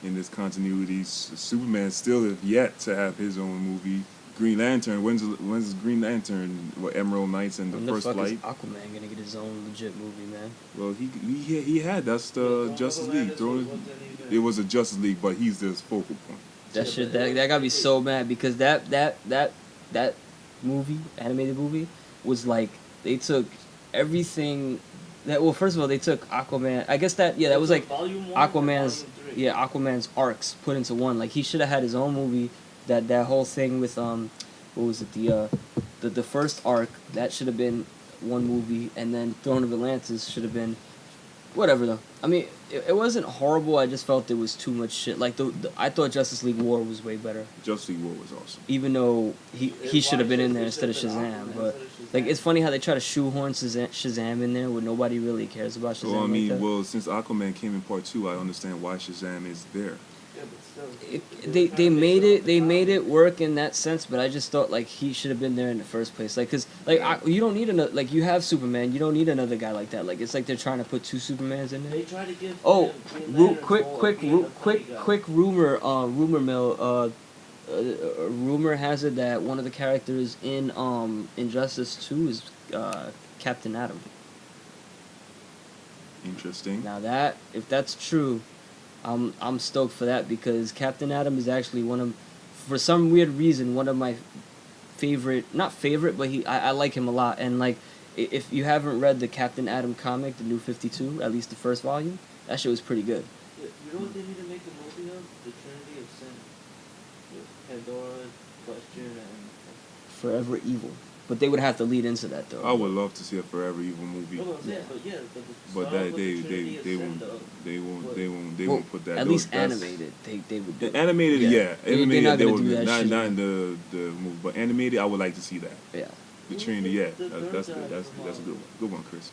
S2: in this continuity. Superman still have yet to have his own movie. Green Lantern, when's Green Lantern? What, Emerald Knights and the
S3: when
S2: First
S3: the fuck
S2: Flight?
S3: is Aquaman gonna get his own legit movie, man?
S2: Well, he had that's the
S5: Yeah,
S2: Justice
S5: Aquaman
S2: League.
S5: is
S2: Throwing-
S5: wasn't even-
S2: It was a Justice League, but he's the focal point.
S3: That
S5: Yeah,
S3: shit,
S5: but
S3: that got me so mad because that movie, animated movie, was like they took everything. Well, first of all, they took Aquaman. I guess that was like
S5: Volume 1 or
S3: Aquaman's
S5: Volume 3?
S3: Aquaman's arcs put into one. Like he should have had his own movie. That whole thing with what was it, the first arc, that should have been one movie, and then Throne of Atlantis should have been whatever though. I mean, it wasn't horrible. I just felt there was too much shit. Like I thought Justice League War was way better.
S2: Justice League War was awesome.
S3: Even though he should have been in there
S5: It
S3: instead of
S5: should've been
S3: Shazam,
S5: Aquaman
S3: but
S5: instead of
S3: like
S5: Shazam.
S3: it's funny how they try to shoehorn Shazam in there when nobody really cares about Shazam.
S2: Well, I mean,
S3: like that.
S2: well, since Aquaman came in part 2, I understand why Shazam is there.
S5: Yeah, but still.
S3: They made it work in that sense, but I just thought like he should have been there in the first place, like because like you don't need another, like you have Superman, you don't need another guy like that. Like it's like they're trying to put two Supermans in there.
S5: They try to give.
S3: Oh,
S5: Green Lantern's role of being the funny guy.
S3: quick rumor mill. Rumor has it that one of the characters in Injustice 2 is Captain Atom.
S2: Interesting.
S3: Now that if that's true, I'm stoked for that because Captain Atom is actually for some weird reason, one of my not favorite, but I like him a lot. And like, if you haven't read the Captain Atom comic, the New 52, at least the first volume, that shit was pretty good.
S5: Yeah, you know what they need to make a movie of? The Trinity of Sin. With Pandora, Question, and.
S3: Forever Evil. But they would have to lead into that though.
S2: I would love to see a Forever Evil movie.
S5: No, yeah, but yeah,
S2: But
S5: start with
S2: they
S5: the Trinity of Sin,
S2: won't
S5: though.
S2: they
S3: Well,
S2: won't put that.
S3: At
S2: those-
S3: least
S2: that's-
S3: animated, they would do.
S2: Animated, yeah.
S3: They're
S2: Animated,
S3: not
S2: they
S3: gonna
S2: would
S3: do that
S2: not
S3: shit.
S2: not in the movie, but animated, I would like to see that.
S3: Yeah.
S2: The
S5: Who's
S2: Trinity,
S5: the-
S2: yeah,
S5: the third
S2: that's
S5: guy
S2: good. That's
S5: from,
S2: a good one. Good one, Chris.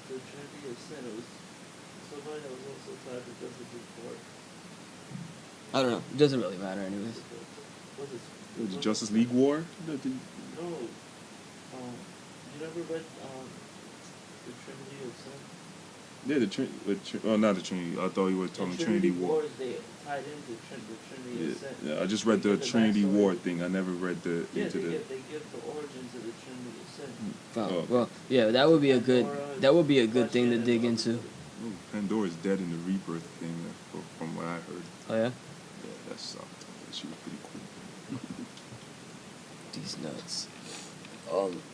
S5: The Trinity of Sin, it was somebody that was also tied to Justice League War.
S3: I don't know. It doesn't really matter anyways.
S2: The Justice League War.
S5: No, you never read the Trinity of Sin?
S2: Yeah, not the Trinity. I thought you were talking
S5: The
S2: Trinity War.
S5: Wars, they tied into the Trinity of Sin.
S2: Yeah, I just read
S5: They
S2: the
S5: give
S2: Trinity
S5: backstory.
S2: War thing. I never read the
S5: Yeah,
S2: into
S5: they
S2: the.
S5: give the origins of the Trinity of Sin.
S3: Oh, well, yeah, that would be a good thing to dig into.
S2: Oh, Pandora's dead in the rebirth thing, from what I heard.
S3: Oh yeah.
S2: Yeah, that sucked. She was pretty cool.
S3: These nuts.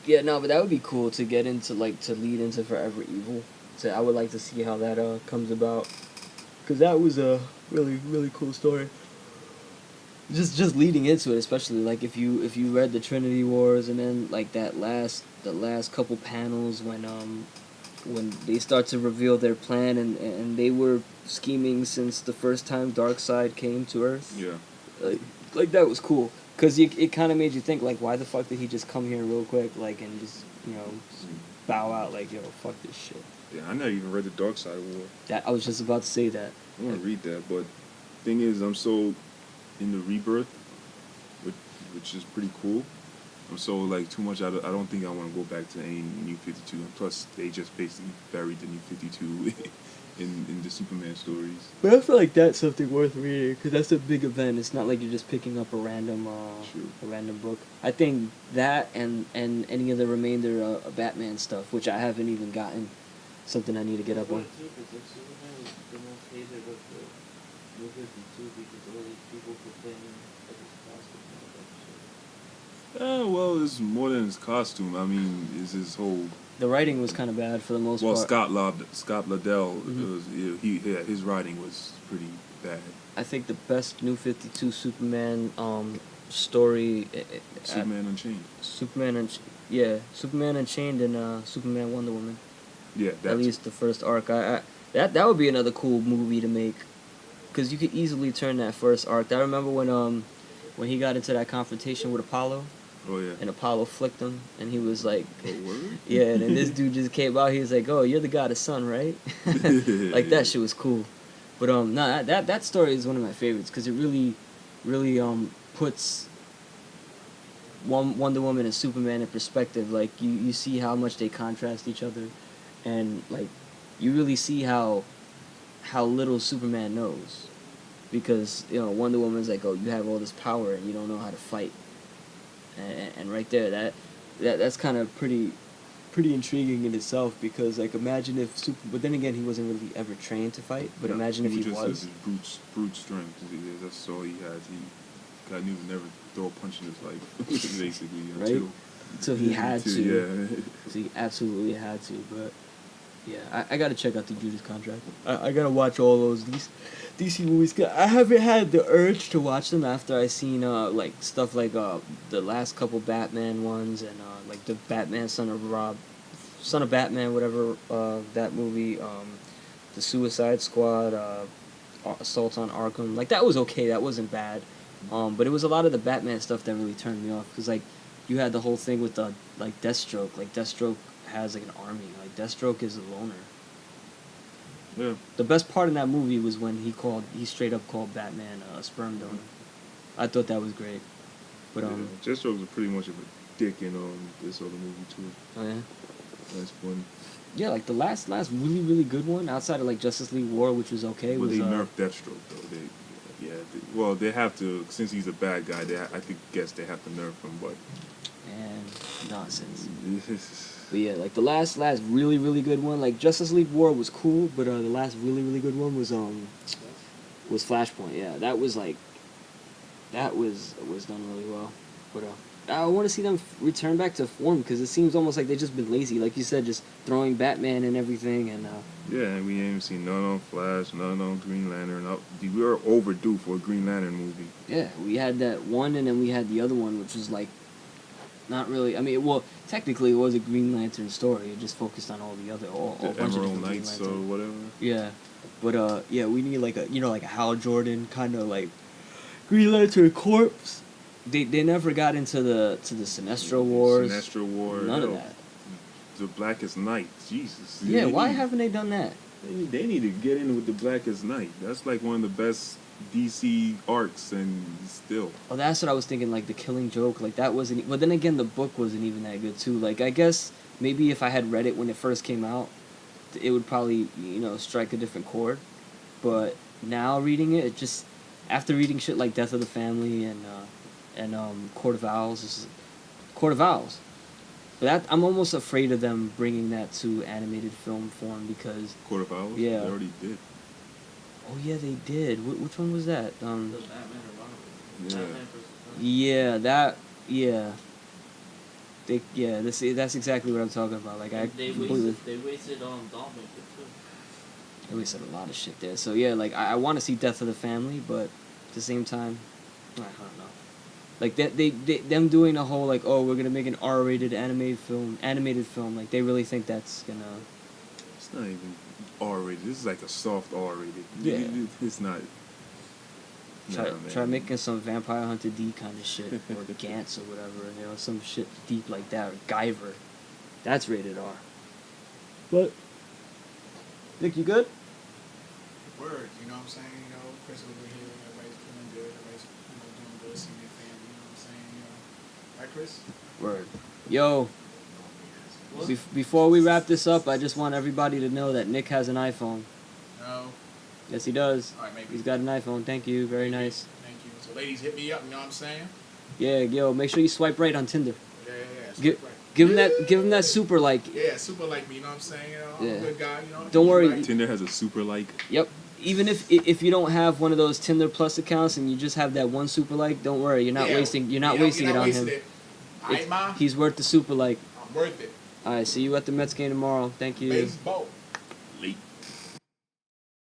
S3: Yeah, no, but that would be cool to get into, like, to lead into Forever Evil. So I would like to see how that comes about, because that was a really cool story. Just leading into it, especially like if you read the Trinity Wars and then like the last couple panels when they start to reveal their plan and they were scheming since the first time Darkseid came to Earth.
S2: Yeah.
S3: Like that was cool. Because it kind of made you think, like, why the fuck did he just come here real quick, like, and just, just bow out, like, yo, fuck this shit.
S2: Yeah, I never even read the Dark Side of War.
S3: That I was just about to say that.
S2: I want to read that, but thing is, I'm so in the rebirth, which is pretty cool. I'm so, like, too much, I don't think I want to go back to any New 52. And plus, they just basically buried the New 52 in the Superman stories.
S3: But I feel like that's something worth reading, because that's a big event. It's not like you're just picking up a random book. I think that and any of the remainder of Batman stuff, which I haven't even gotten, something I need to get up on.
S5: Superman was the most hated of the New 52 because all these people complaining of his costume and all that shit.
S2: Well, it's more than his costume. I mean, it's his whole...
S3: The writing was kind of bad for the most
S2: Well,
S3: part.
S2: Scott Liddell,
S3: Mhm.
S2: his writing was pretty bad.
S3: I think the best New 52 Superman story...
S2: Superman Unchained.
S3: Superman Unchained and Superman Wonder Woman.
S2: Yeah,
S3: At least the first arc. That would be another cool movie to make, because you could easily turn that first arc. I remember when he got into that confrontation with Apollo,
S2: Oh yeah.
S3: and Apollo flicked him, and he was like,
S2: Oh, word?
S3: yeah, and then this dude just came out. He was like, "Oh, you're the goddess son, right?" Like that shit was cool. But no, that story is one of my favorites because it really puts Wonder Woman and Superman in perspective. Like you see how much they contrast each other, and like you really see how little Superman knows, because Wonder Woman's like, "Oh, you have all this power and you don't know how to fight," and right there that's kind of pretty intriguing in itself, because like imagine if but then again he wasn't really ever trained to fight, but imagine if he
S2: just
S3: was.
S2: His brute strength. That's all he had. God knew never throw a punch in his life, basically.
S3: Right? So he had to.
S2: Yeah.
S3: So he absolutely had to. But yeah, I gotta check out the Judas Contract. I gotta watch all those DC movies. I haven't had the urge to watch them after I seen like stuff like the last couple Batman ones and like the Batman Son of Son of Batman, whatever, that movie, the Suicide Squad, Assault on Arkham, like that was okay, that wasn't bad, but it was a lot of the Batman stuff that really turned me off, because like you had the whole thing with the like Deathstroke, like Deathstroke has like an army, like Deathstroke is a loner.
S2: Yeah.
S3: The best part in that movie was when he straight up called Batman a sperm donor. I thought that was great, but
S2: Deathstroke was pretty much of a dick in this other movie too.
S3: Oh yeah.
S2: That's funny.
S3: Yeah, like the last really good one outside of like Justice League War, which was okay.
S2: But
S3: was
S2: they nerfed Deathstroke though. They have to, since he's a bad guy. Guess they have to nerf him, but
S3: and nonsense. But yeah, like the last really good one, like Justice League War was cool, but the last really good one was Flashpoint. Yeah, that was like was done really well. But I want to see them return back to form, because it seems almost like they've just been lazy, like you said, just throwing Batman and everything. And
S2: yeah, and we ain't seen none on Flash, none on Green Lantern. We were overdue for a Green Lantern movie.
S3: Yeah, we had that one, and then we had the other one, which was like not really. I mean, well, technically it was a Green Lantern story. It just focused on all the other, all bunch of
S2: Emerald
S3: different Green
S2: Knights or
S3: Lantern.
S2: whatever.
S3: Yeah, but yeah, we need like a Hal Jordan kind of like Green Lantern Corps. They never got into the Sinestro Wars.
S2: Sinestro War.
S3: None of that.
S2: The Blackest Night. Jesus.
S3: Yeah, why haven't they done that?
S2: They need to get in with the Blackest Night. That's like one of the best DC arcs, and still.
S3: Oh, that's what I was thinking. Like the Killing Joke, like that wasn't. But then again, the book wasn't even that good too. Like I guess maybe if I had read it when it first came out, it would probably strike a different chord. But now reading it, just after reading shit like Death of the Family and Court of Owls, Court of Owls. But that, I'm almost afraid of them bringing that to animated film form, because
S2: Court of Owls?
S3: Yeah.
S2: They already did.
S3: Oh yeah, they did. Which one was that?
S5: The Batman or Robin.
S2: Yeah.
S5: Batman versus Superman.
S3: That's exactly what I'm talking about. Like
S5: They wasted Dawnbreaker too.
S3: They wasted a lot of shit there. So yeah, like I want to see Death of the Family, but at the same time, I don't know. Like them doing the whole like, oh, we're gonna make an R-rated animated film. Like they really think that's gonna.
S2: It's not even R-rated. This is like a soft R-rated.
S3: Yeah.
S2: It's not.
S3: Try making some Vampire Hunter D kind of shit, or Gantz or whatever, some shit deep like that, or Guyver. That's rated R. But, Nick, you good?
S1: Word, you know what I'm saying? Chris over here, everybody's feeling good, everybody's doing good, seeing their family, you know what I'm saying? Right, Chris?
S3: Word. Yo, before we wrap this up, I just want everybody to know that Nick has an iPhone.
S1: No.
S3: Yes, he does.
S1: All right, maybe.
S3: He's got an iPhone. Thank you. Very nice.
S1: Thank you. So, ladies, hit me up. You know what I'm saying?
S3: Yeah, yo, make sure you swipe right on Tinder.
S1: Yeah.
S3: Give,
S1: Right.
S3: give him that super like.
S1: Yeah, super like me. You know what I'm saying? I'm a good guy.
S3: Don't worry.
S1: Right.
S2: Tinder has a super like.
S3: Yep. Even if you don't have one of those Tinder Plus accounts and you just have that one super like, don't worry. You're not wasting. You're not wasting it on him.
S1: All right, Ma.
S3: He's worth the super like.
S1: I'm worth it.
S3: All right. See you at the Mets game tomorrow. Thank you.
S1: Baseball.
S2: Late.